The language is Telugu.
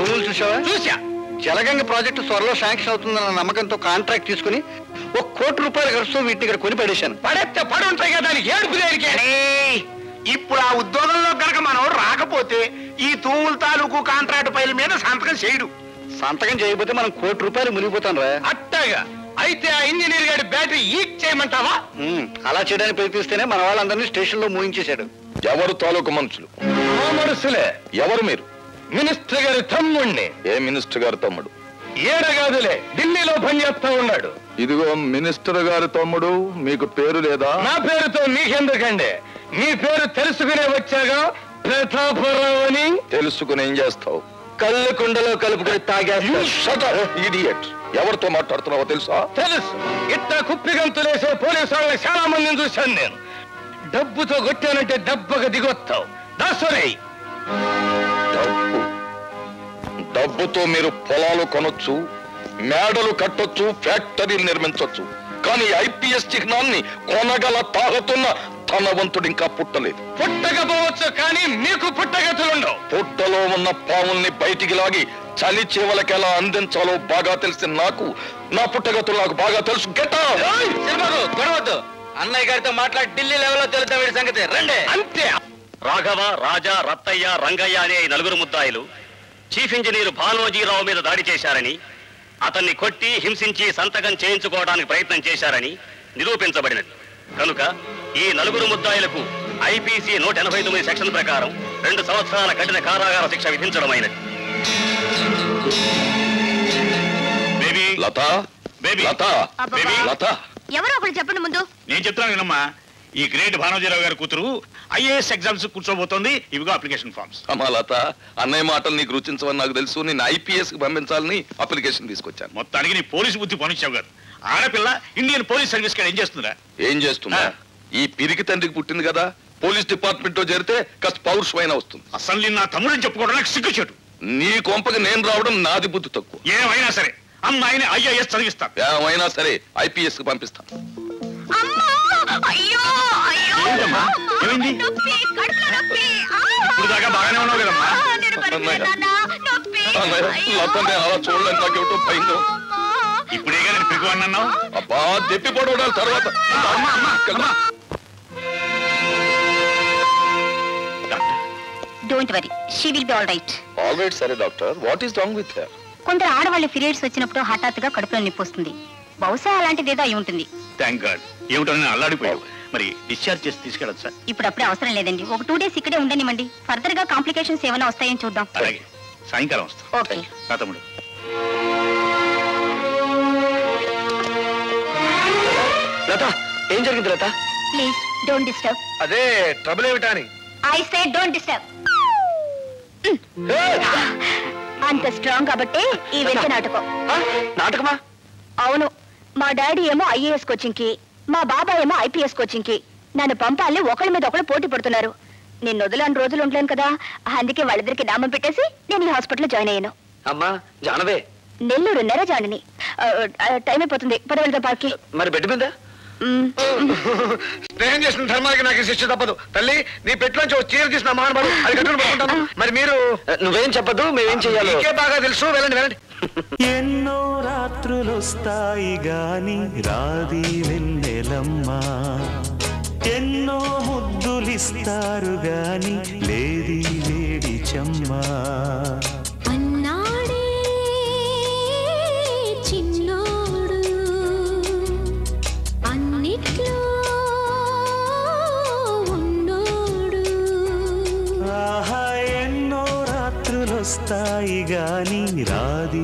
తూములు చూసావా? చూసా. జలగంగ ప్రాజెక్టు త్వరలో శాంక్షన్ అవుతుందన్న నమ్మకంతో కాంట్రాక్ట్ తీసుకుని ₹1 కోటి ఖర్చుతో వీటిని ఇక్కడ కొని పడేశాను. పడేస్తే పడి ఉంటాయి కదా, ఏడుపు దేనికి? ఇప్పుడు ఆ ఉద్యోగంలో కనుక మనం రాకపోతే ఈ తూముల తాలూకు కాంట్రాక్ట్ ఫైల్ మీద సంతకం చేయడు. సంతకం చేయకపోతే మనం ₹1 మునిగిపోతాం రా. అట్టగా అయితే ఆ ఇంజనీర్ గారి బ్యాటరీ ఈక్ చేయమంటావా? అలా చేయడానికి ప్రయత్నిస్తేనే మన వాళ్ళందరినీ స్టేషన్ లో మూయించేశాడు. ఎవరు తాలూకు మనుషులు? మా మనుషులే. ఎవరు మీరు? మినిస్టర్ గారి తమ్ముణ్ణి. ఏ మినిస్టర్ గారి తమ్ముడు? ఏడగాదులే, ఢిల్లీలో పనిచేస్తా ఉన్నాడు. ఇదిగో మినిస్టర్ గారి తమ్ముడు, మీకు పేరు లేదా? నా పేరుతో మీకెందుకండి? మీ పేరు తెలుసుకునే వచ్చాగా. ప్రతాపరావు అని. తెలుసుకుని ఏం చేస్తావు? కళ్ళు కుండలో కలుపుకొని తాగేస్తాడు. ఇడియట్. ఎవరితో మాట్లాడుతున్నావో తెలుసా? తెలుసు. ఇట్లా కుప్పిగంతులేసే పోలీసు వాళ్ళని చాలా మందిని చూశాను నేను. డబ్బుతో కొట్టానంటే దెబ్బగా దిగొస్తావు. దాసరే. డబ్బుతో మీరు పొలాలు కొనొచ్చు, మేడలు కట్టొచ్చు, ఫ్యాక్టరీలు నిర్మించొచ్చు. కానీ ఐపీఎస్ చిహ్నాన్ని కొనగల తాగుతున్న ధనవంతుడు ఇంకా పుట్టలేదు. పుట్టకపోవచ్చు, కానీ మీకు పుట్టగతులుండవు. పుట్టలో ఉన్న పాముల్ని బయటికి లాగి చలి చేవలకి ఎలా అందించాలో బాగా తెలిసిన నాకు నా పుట్టగతులు నాకు బాగా తెలుసు. గొడవద్దు. అన్నయ్య గారితో మాట్లాడి ఢిల్లీ లెవెల్లో తెలుద్దాం వీడి సంగతి. రండి. అంతే. రాఘవ, రాజా, రత్తయ్య, రంగయ్య అనే 4 ముద్దాయిలు చీఫ్ ఇంజనీర్ భానోజీరావు మీద దాడి చేశారని, అతన్ని కొట్టి హింసించి సంతకం చేయించుకోవడానికి ప్రయత్నం చేశారని నిరూపించబడినది. కనుక ఈ 4 ముద్దాయిలకు ఐపీసీ 189 సెక్షన్ ప్రకారం 2 సంవత్సరాల కఠిన కారాగార శిక్ష విధించడమైనది. బేబీ లత, బేబీ లత, బేబీ లత. ఎవరో ఒకరు చెప్పండి ముందు. నేను చెప్తున్నాను వినమ్మా. ఈ గ్రేట్ భానోజీరావు గారి కూతురు ఐఏఎస్ ఎగ్జామ్స్ కూర్చోబోతోంది. ఇవిగో అప్లికేషన్ ఫార్మ్స్. అమ్మా లత, అన్నయ్య మాటలు నీకు రుచించవని నాకు తెలుసు. నేను ఐపీఎస్ కి పంపించాలని అప్లికేషన్ తీసుకొచ్చాను. మొత్తానికి నీ పోలీసు బుద్ధి పనిచ్చావు గారు. ఆడపిల్ల ఇండియన్ పోలీస్ సర్వీస్ ఏం చేస్తుందా? ఏం చేస్తున్నా? ఈ పిరికి తండ్రికి పుట్టింది కదా, పోలీస్ డిపార్ట్మెంట్ లో చేరితే కాస్త పౌరుషమైన వస్తుంది. అసలు నా తమ్ముడని చెప్పుకోవడానికి సిగ్గుచేటు. నీ కొంపకి నేను రావడం నాది బుద్ధి తక్కువ. ఏమైనా సరే అమ్మాయిని ఐఏఎస్ చదివిస్తాను. ఏమైనా సరే ఐపీఎస్ కి పంపిస్తాను. ఇప్పుడు దాకా బాగానే ఉన్నావు కదమ్మా. లతనే అలా చూడలేదు, నాకేమిటో భయంగా. ఇప్పుడేగా నేను పిగువన్నావు. అబ్బా, దెప్పి పడవడాలి తర్వాత. Don't worry, she will be all right. All right. సరే doctor, what is wrong with her? కొందరు ఆడవాళ్ళ పీరియడ్స్ వచ్చినప్పుడు హఠాత్తుగా కడుపులో నొప్పి వస్తుంది. బహుశా అలాంటిదేదో అయి ఉంటుంది. Thank God. ఏమిటో నేను అల్లాడిపోయావు. మరి డిశ్చార్జ్ చేసి తీసుకెళ్ళచ్చు సార్? ఇప్పుడు అప్పుడే అవసరం లేదండి. ఒక 2 డేస్ ఇక్కడే ఉండనివ్వండి. ఫర్దర్ గా కాంప్లికేషన్స్ ఏమైనా వస్తాయని చూద్దాం. అలాగే, సాయంకాలం వస్తాం. ఓకే. నా తమ్ముడు. లత, ఏం జరిగింది లత? Please don't disturb. అదే ట్రబుల్ ఏమిటా అని. I say don't disturb. అంత స్ట్రాంగ్ కాబట్టి ఈ వెంట నాటకం. నాటకమా? అవును. మా డాడీ ఏమో ఐఏఎస్ కోచింగ్ కి, మా బాబాయ్ ఏమో ఐపీఎస్ కోచింగ్ కి నన్ను పంపాలని ఒకళ్ళ మీద ఒకళ్ళు పోటీ పడుతున్నారు. నేను వదలని రోజులు ఉండలేను కదా, అందుకే వాళ్ళిద్దరికి నామం పెట్టేసి నేను ఈ హాస్పిటల్లో జాయిన్ అయ్యాను. అమ్మా జానవే. నెల్లూరు నెరజానిని. టైం అయిపోతుంది, 10 వెళ్తా పార్కి. మరి బెడ్ మీద స్నేహం చేసిన ధర్మానికి నాకు శిక్ష తప్పదు. తల్లి, నీ పెట్టులోంచి ఒక చీర తీసిన మహానుభావుడు, అది కట్టుకుని పడుకుంటాను. మరి మీరు నువ్వేం చెప్పదు, మేమేం చెయ్యాలి బాగా తెలుసు. వెళ్ళండి వెళ్ళండి. ఎన్నో రాత్రులొస్తాయి గాని రాది వెన్నెలమ్మా, ఎన్నో ముద్దులిస్తారు గాని లేది వేడి చెమ్మా. ఆహా, ఎన్నో రాత్రులొస్తాయి గాని రాది